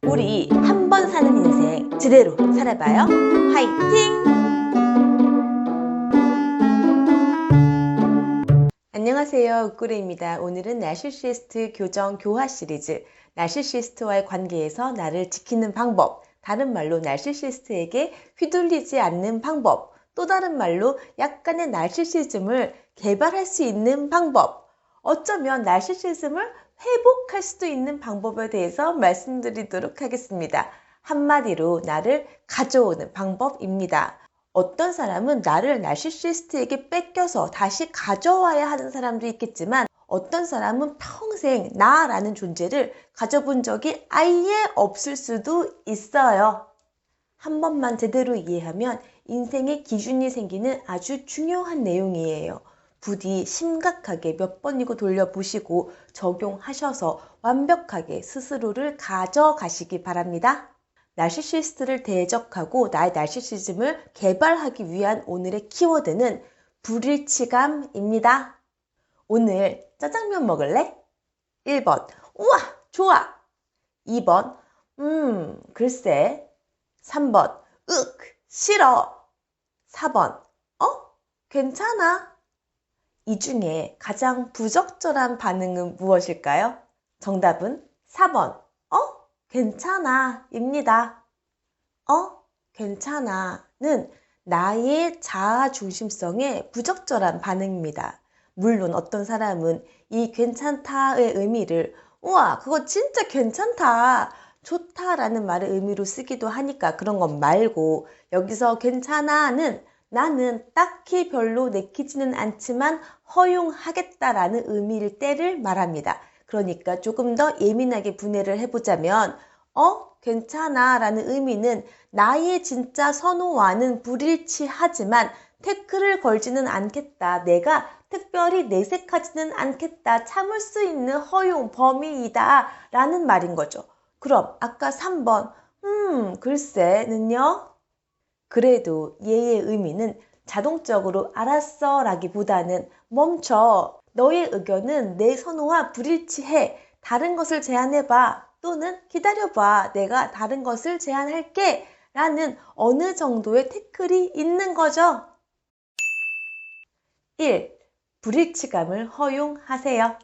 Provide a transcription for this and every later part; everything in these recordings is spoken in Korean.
우리 한 번 사는 인생 제대로 살아봐요. 화이팅! 안녕하세요. 욱구레입니다. 오늘은 나르시시스트 교정 교화 시리즈, 나르시시스트와의 관계에서 나를 지키는 방법, 다른 말로 나르시시스트에게 휘둘리지 않는 방법, 또 다른 말로 약간의 나르시시즘을 개발할 수 있는 방법, 어쩌면 나르시시즘을 회복할 수도 있는 방법에 대해서 말씀드리도록 하겠습니다. 한마디로 나를 가져오는 방법입니다. 어떤 사람은 나를 나르시시스트에게 뺏겨서 다시 가져와야 하는 사람도 있겠지만, 어떤 사람은 평생 나라는 존재를 가져본 적이 아예 없을 수도 있어요. 한 번만 제대로 이해하면 인생의 기준이 생기는 아주 중요한 내용이에요. 부디 심각하게 몇 번이고 돌려보시고 적용하셔서 완벽하게 스스로를 가져가시기 바랍니다. 나르시시스트를 대적하고 나의 나르시시즘을 개발하기 위한 오늘의 키워드는 불일치감입니다. 오늘 짜장면 먹을래? 1번, 우와, 좋아! 2번, 글쎄. 3번, 싫어. 4번, 괜찮아. 이 중에 가장 부적절한 반응은 무엇일까요? 정답은 4번, 괜찮아 입니다. 괜찮아는 나의 자아 중심성의 부적절한 반응입니다. 물론 어떤 사람은 이 괜찮다의 의미를 우와, 그거 진짜 괜찮다, 좋다라는 말의 의미로 쓰기도 하니까 그런 것 말고, 여기서 괜찮아는 나는 딱히 별로 내키지는 않지만 허용하겠다라는 의미일 때를 말합니다. 그러니까 조금 더 예민하게 분해를 해보자면 괜찮아 라는 의미는 나의 진짜 선호와는 불일치하지만 태클을 걸지는 않겠다, 내가 특별히 내색하지는 않겠다, 참을 수 있는 허용 범위이다 라는 말인 거죠. 그럼 아까 3번 글쎄는요? 그래도 얘의 의미는 자동적으로 알았어 라기보다는 멈춰, 너의 의견은 내 선호와 불일치해, 다른 것을 제안해봐, 또는 기다려봐, 내가 다른 것을 제안할게 라는 어느 정도의 태클이 있는 거죠. 1. 불일치감을 허용하세요.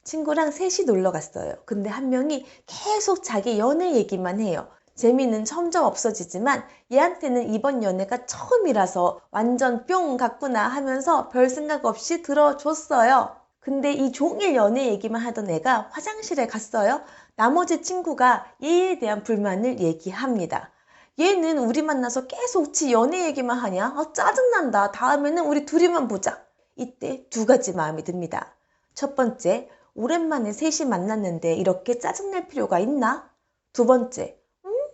친구랑 셋이 놀러 갔어요. 근데 한 명이 계속 자기 연애 얘기만 해요. 재미는 점점 없어지지만 얘한테는 이번 연애가 처음이라서 완전 뿅 갔구나 하면서 별 생각 없이 들어줬어요. 근데 이 종일 연애 얘기만 하던 애가 화장실에 갔어요. 나머지 친구가 얘에 대한 불만을 얘기합니다. 얘는 우리 만나서 계속 지 연애 얘기만 하냐? 짜증난다. 다음에는 우리 둘이만 보자. 이때 두 가지 마음이 듭니다. 첫 번째, 오랜만에 셋이 만났는데 이렇게 짜증낼 필요가 있나? 두 번째,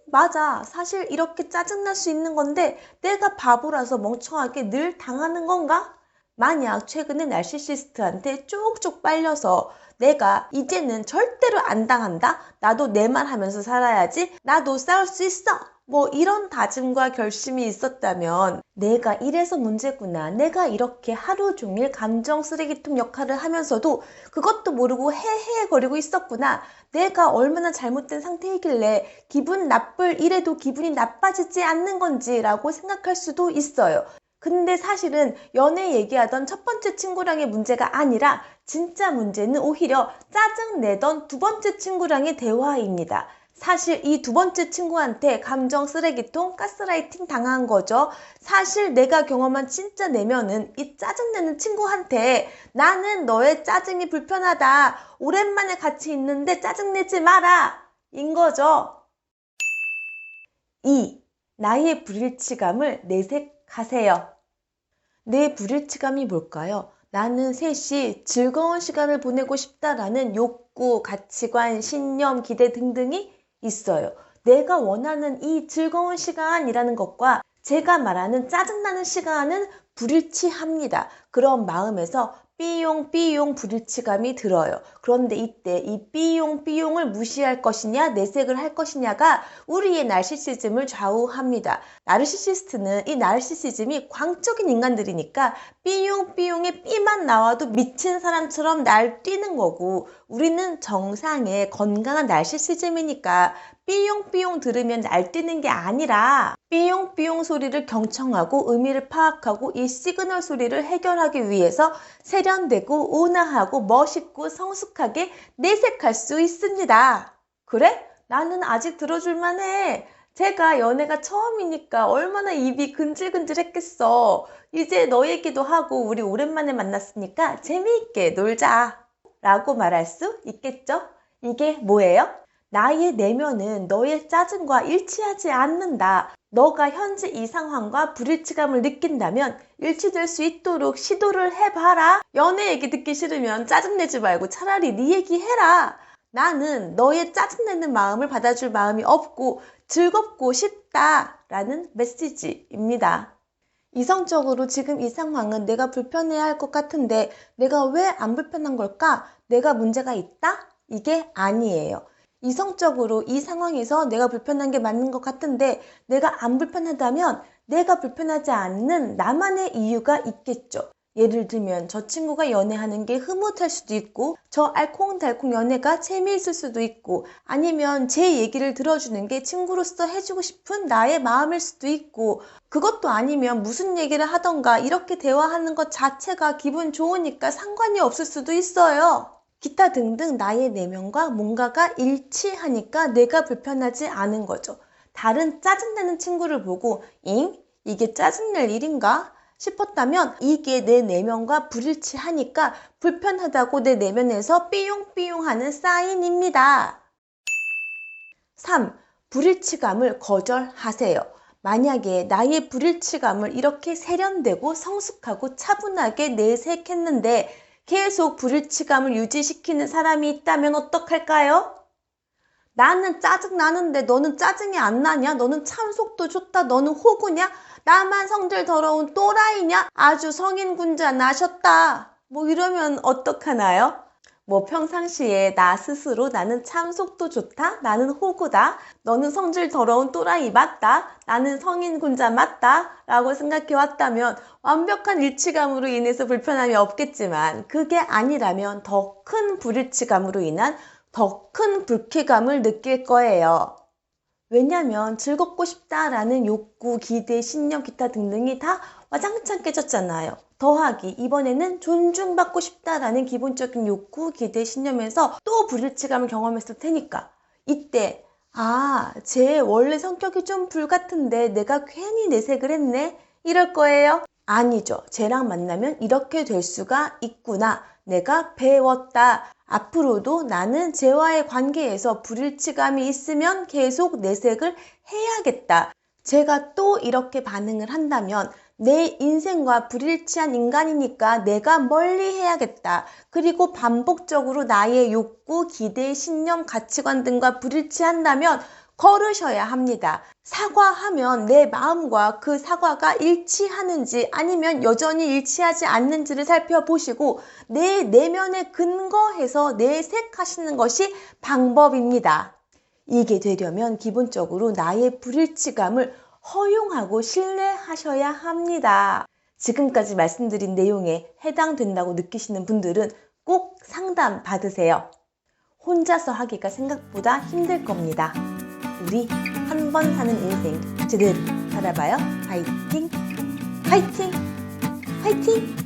맞아. 사실 이렇게 짜증날 수 있는 건데 내가 바보라서 멍청하게 늘 당하는 건가? 만약 최근에 나르시시스트한테 쪽쪽 빨려서 내가 이제는 절대로 안 당한다, 나도 내 말 하면서 살아야지, 나도 싸울 수 있어, 뭐 이런 다짐과 결심이 있었다면 내가 이래서 문제구나, 내가 이렇게 하루 종일 감정 쓰레기통 역할을 하면서도 그것도 모르고 헤헤거리고 있었구나, 내가 얼마나 잘못된 상태이길래 기분 나쁠 일에도 기분이 나빠지지 않는 건지 라고 생각할 수도 있어요. 근데 사실은 연애 얘기하던 첫 번째 친구랑의 문제가 아니라 진짜 문제는 오히려 짜증내던 두 번째 친구랑의 대화입니다. 사실 이 두 번째 친구한테 감정 쓰레기통, 가스라이팅 당한 거죠. 사실 내가 경험한 진짜 내면은 이 짜증내는 친구한테 나는 너의 짜증이 불편하다, 오랜만에 같이 있는데 짜증내지 마라 인 거죠. 2. 나의 불일치감을 내색하세요. 내 불일치감이 뭘까요? 나는 셋이 즐거운 시간을 보내고 싶다라는 욕구, 가치관, 신념, 기대 등등이 있어요. 내가 원하는 이 즐거운 시간이라는 것과 제가 말하는 짜증나는 시간은 불일치합니다. 그런 마음에서 삐용 불일치감이 들어요. 그런데 이때 이 삐용을 무시할 것이냐 내색을 할 것이냐가 우리의 나르시시즘을 좌우합니다. 나르시시스트는 이 나르시시즘이 광적인 인간들이니까 삐용의 삐만 나와도 미친 사람처럼 날뛰는 거고, 우리는 정상의 건강한 나르시시즘이니까 삐용삐용 들으면 날뛰는 게 아니라 삐용삐용 소리를 경청하고 의미를 파악하고 이 시그널 소리를 해결하기 위해서 세련되고 온화하고 멋있고 성숙하게 내색할 수 있습니다. 그래? 나는 아직 들어줄만 해. 제가 연애가 처음이니까 얼마나 입이 근질근질했겠어. 이제 너 얘기도 하고 우리 오랜만에 만났으니까 재미있게 놀자. 라고 말할 수 있겠죠? 이게 뭐예요? 나의 내면은 너의 짜증과 일치하지 않는다. 너가 현재 이 상황과 불일치감을 느낀다면 일치될 수 있도록 시도를 해봐라. 연애 얘기 듣기 싫으면 짜증내지 말고 차라리 네 얘기 해라. 나는 너의 짜증내는 마음을 받아줄 마음이 없고 즐겁고 싶다라는 메시지입니다. 이성적으로 지금 이 상황은 내가 불편해야 할 것 같은데 내가 왜 안 불편한 걸까? 내가 문제가 있다? 이게 아니에요. 이성적으로 이 상황에서 내가 불편한 게 맞는 것 같은데 내가 안 불편하다면 내가 불편하지 않는 나만의 이유가 있겠죠. 예를 들면 저 친구가 연애하는 게 흐뭇할 수도 있고 저 알콩달콩 연애가 재미있을 수도 있고 아니면 제 얘기를 들어주는 게 친구로서 해주고 싶은 나의 마음일 수도 있고 그것도 아니면 무슨 얘기를 하던가 이렇게 대화하는 것 자체가 기분 좋으니까 상관이 없을 수도 있어요. 기타 등등 나의 내면과 뭔가가 일치하니까 내가 불편하지 않은 거죠. 다른 짜증내는 친구를 보고 잉? 이게 짜증낼 일인가? 싶었다면 이게 내 내면과 불일치하니까 불편하다고 내 내면에서 삐용삐용하는 사인입니다. 3. 불일치감을 거절하세요. 만약에 나의 불일치감을 이렇게 세련되고 성숙하고 차분하게 내색했는데 계속 불일치감을 유지시키는 사람이 있다면 어떡할까요? 나는 짜증 나는데 너는 짜증이 안 나냐? 너는 참속도 좋다. 너는 호구냐? 나만 성질 더러운 또라이냐? 아주 성인군자 나셨다. 뭐 이러면 어떡하나요? 뭐 평상시에 나 스스로 나는 참속도 좋다. 나는 호구다. 너는 성질 더러운 또라이 맞다. 나는 성인군자 맞다. 라고 생각해 왔다면 완벽한 일치감으로 인해서 불편함이 없겠지만 그게 아니라면 더 큰 불일치감으로 인한 더 큰 불쾌감을 느낄 거예요. 왜냐면 즐겁고 싶다라는 욕구, 기대, 신념, 기타 등등이 다 와장창 깨졌잖아요. 더하기 이번에는 존중받고 싶다라는 기본적인 욕구, 기대, 신념에서 또 불일치감을 경험했을 테니까 이때 쟤 원래 성격이 좀 불같은데 내가 괜히 내색을 했네? 이럴 거예요? 아니죠. 쟤랑 만나면 이렇게 될 수가 있구나. 내가 배웠다. 앞으로도 나는 쟤와의 관계에서 불일치감이 있으면 계속 내색을 해야겠다. 제가 또 이렇게 반응을 한다면 내 인생과 불일치한 인간이니까 내가 멀리 해야겠다. 그리고 반복적으로 나의 욕구, 기대, 신념, 가치관 등과 불일치한다면 걸으셔야 합니다. 사과하면 내 마음과 그 사과가 일치하는지 아니면 여전히 일치하지 않는지를 살펴보시고 내 내면에 근거해서 내색하시는 것이 방법입니다. 이게 되려면 기본적으로 나의 불일치감을 허용하고 신뢰하셔야 합니다. 지금까지 말씀드린 내용에 해당된다고 느끼시는 분들은 꼭 상담 받으세요. 혼자서 하기가 생각보다 힘들 겁니다. 우리 한 번 사는 인생 제대로 살아봐요. 파이팅! 파이팅! 파이팅!